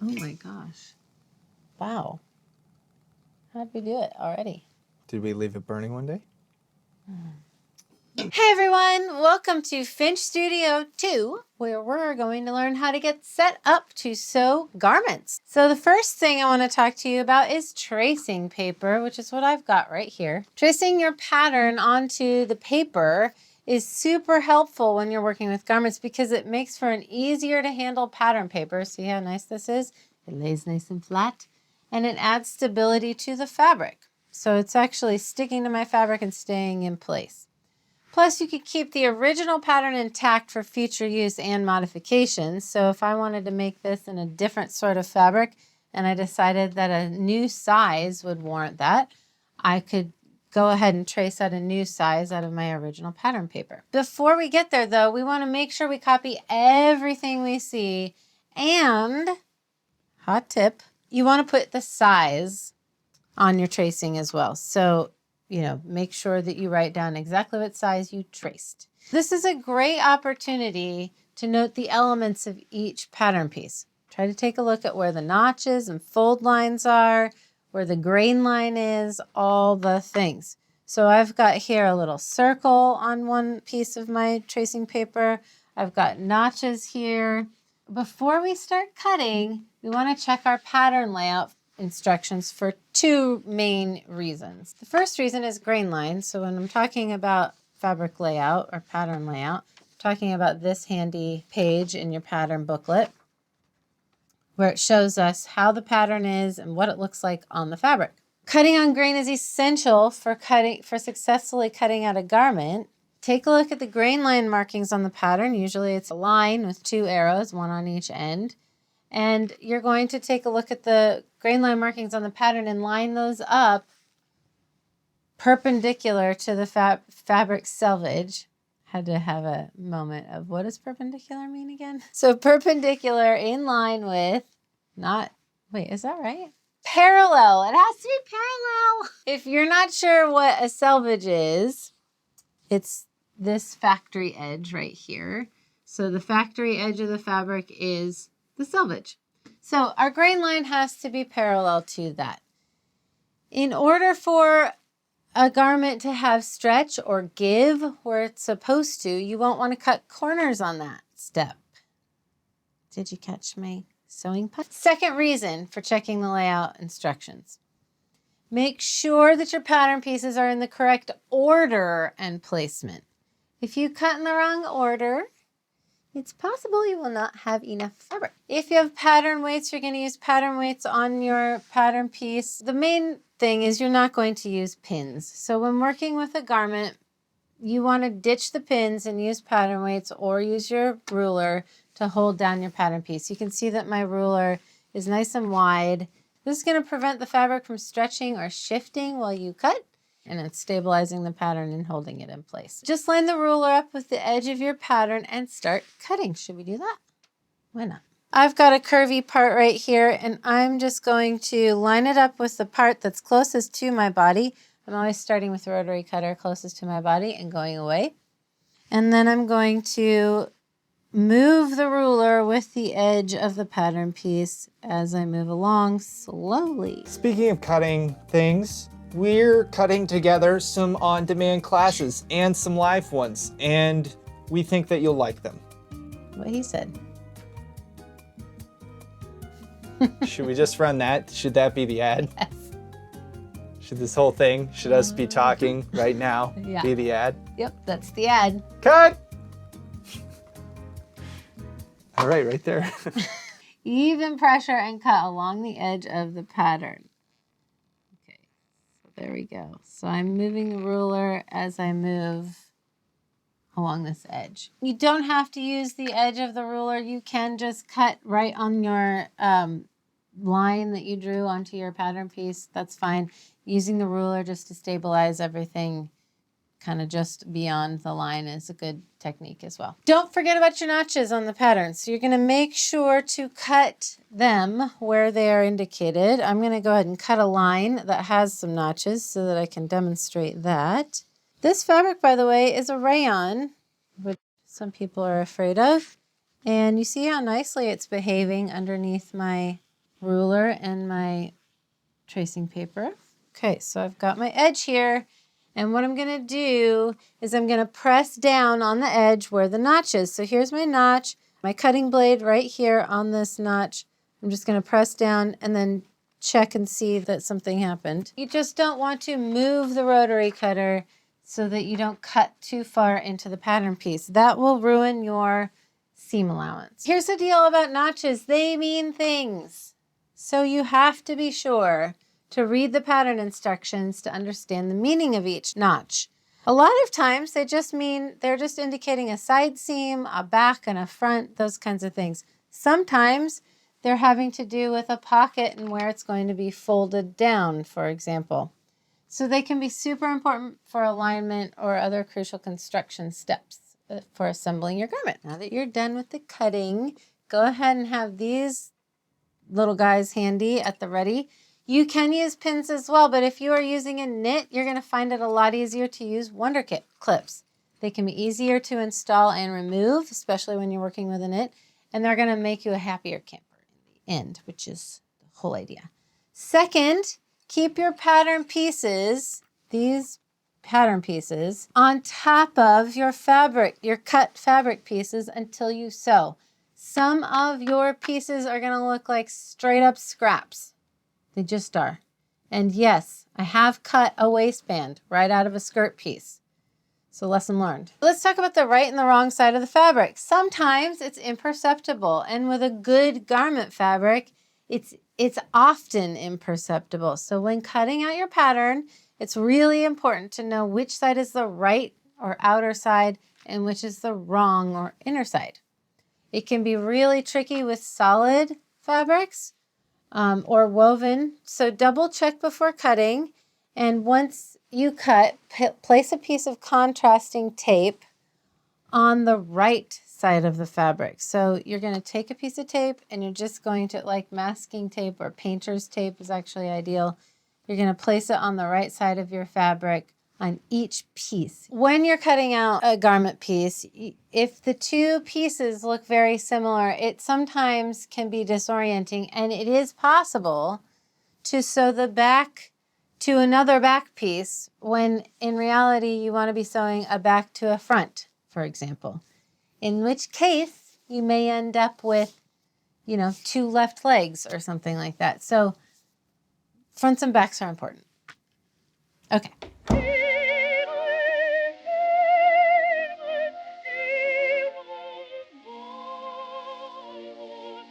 Oh my gosh. Wow. How'd we do it already? Did we leave it burning one day? Hey everyone, welcome to Finch Studio 2, where we're going to learn how to get set up to sew garments. So the first thing I want to talk to you about is tracing paper, which is what I've got right here. Tracing your pattern onto the paper is super helpful when you're working with garments because it makes for an easier to handle pattern paper. See how nice this is? It lays nice and flat, and it adds stability to the fabric. So it's actually sticking to my fabric and staying in place. Plus, you could keep the original pattern intact for future use and modifications. So if I wanted to make this in a different sort of fabric and I decided that a new size would warrant that, I could go ahead and trace out a new size out of my original pattern paper. Before we get there, though, we want to make sure we copy everything we see. And, hot tip, you want to put the size on your tracing as well. So make sure that you write down exactly what size you traced. This is a great opportunity to note the elements of each pattern piece. Try to take a look at where the notches and fold lines are, where the grain line is, all the things. So I've got here a little circle on one piece of my tracing paper. I've got notches here. Before we start cutting, we want to check our pattern layout instructions for two main reasons. The first reason is grain line. So when I'm talking about fabric layout or pattern layout, I'm talking about this handy page in your pattern booklet where it shows us how the pattern is and what it looks like on the fabric. Cutting on grain is essential for successfully cutting out a garment. Take a look at the grain line markings on the pattern. Usually it's a line with two arrows, one on each end. And you're going to take a look at the grain line markings on the pattern and line those up perpendicular to the fabric selvage. Had to have a moment of what does perpendicular mean again? So perpendicular in line with, is that right? Parallel. It has to be parallel. If you're not sure what a selvage is, it's this factory edge right here. So the factory edge of the fabric is the selvage. So our grain line has to be parallel to that. In order for a garment to have stretch or give where it's supposed to, you won't want to cut corners on that step. Did you catch my sewing pun? Second reason for checking the layout instructions. Make sure that your pattern pieces are in the correct order and placement. If you cut in the wrong order, it's possible you will not have enough fabric. If you have pattern weights, you're going to use pattern weights on your pattern piece. The main thing is you're not going to use pins. So when working with a garment, you want to ditch the pins and use pattern weights or use your ruler to hold down your pattern piece. You can see that my ruler is nice and wide. This is going to prevent the fabric from stretching or shifting while you cut. And it's stabilizing the pattern and holding it in place. Just line the ruler up with the edge of your pattern and start cutting. Should we do that? Why not? I've got a curvy part right here, and I'm just going to line it up with the part that's closest to my body. I'm always starting with the rotary cutter closest to my body and going away. And then I'm going to move the ruler with the edge of the pattern piece as I move along slowly. Speaking of cutting things, we're cutting together some on-demand classes and some live ones, and we think that you'll like them. What he said. Should we just run that? Should that be the ad? Yes. Should this whole thing, should us be talking right now, be the ad? Yep, that's the ad. Cut! All right there. Even pressure and cut along the edge of the pattern. Okay, so there we go. So I'm moving the ruler as I move along this edge. You don't have to use the edge of the ruler. You can just cut right on your line that you drew onto your pattern piece. That's fine. Using the ruler just to stabilize everything kind of just beyond the line is a good technique as well. Don't forget about your notches on the pattern. So you're going to make sure to cut them where they are indicated. I'm going to go ahead and cut a line that has some notches so that I can demonstrate that. This fabric, by the way, is a rayon, which some people are afraid of. And you see how nicely it's behaving underneath my ruler and my tracing paper. Okay, so I've got my edge here. And what I'm going to do is I'm going to press down on the edge where the notch is. So here's my notch, my cutting blade right here on this notch. I'm just going to press down and then check and see that something happened. You just don't want to move the rotary cutter so that you don't cut too far into the pattern piece. That will ruin your seam allowance. Here's the deal about notches. They mean things. So you have to be sure to read the pattern instructions to understand the meaning of each notch. A lot of times they're just indicating a side seam, a back and a front, those kinds of things. Sometimes they're having to do with a pocket and where it's going to be folded down, for example. So they can be super important for alignment or other crucial construction steps for assembling your garment. Now that you're done with the cutting, go ahead and have these little guys handy at the ready. You can use pins as well, but if you are using a knit, you're going to find it a lot easier to use Wonder Kit clips. They can be easier to install and remove, especially when you're working with a knit, and they're going to make you a happier camper in the end, which is the whole idea. Second, keep your pattern pieces, these pattern pieces, on top of your fabric, your cut fabric pieces until you sew. Some of your pieces are going to look like straight up scraps. They just are. And yes, I have cut a waistband right out of a skirt piece. So lesson learned. Let's talk about the right and the wrong side of the fabric. Sometimes it's imperceptible, and with a good garment fabric, it's often imperceptible. So when cutting out your pattern, it's really important to know which side is the right or outer side and which is the wrong or inner side. It can be really tricky with solid fabrics or woven. So double check before cutting. And once you cut, place a piece of contrasting tape on the right side of the fabric. So you're going to take a piece of tape and you're just going to, like masking tape or painter's tape is actually ideal. You're going to place it on the right side of your fabric on each piece. When you're cutting out a garment piece, if the two pieces look very similar, it sometimes can be disorienting, and it is possible to sew the back to another back piece when in reality you want to be sewing a back to a front, for example. In which case you may end up with, two left legs or something like that. So fronts and backs are important. Okay.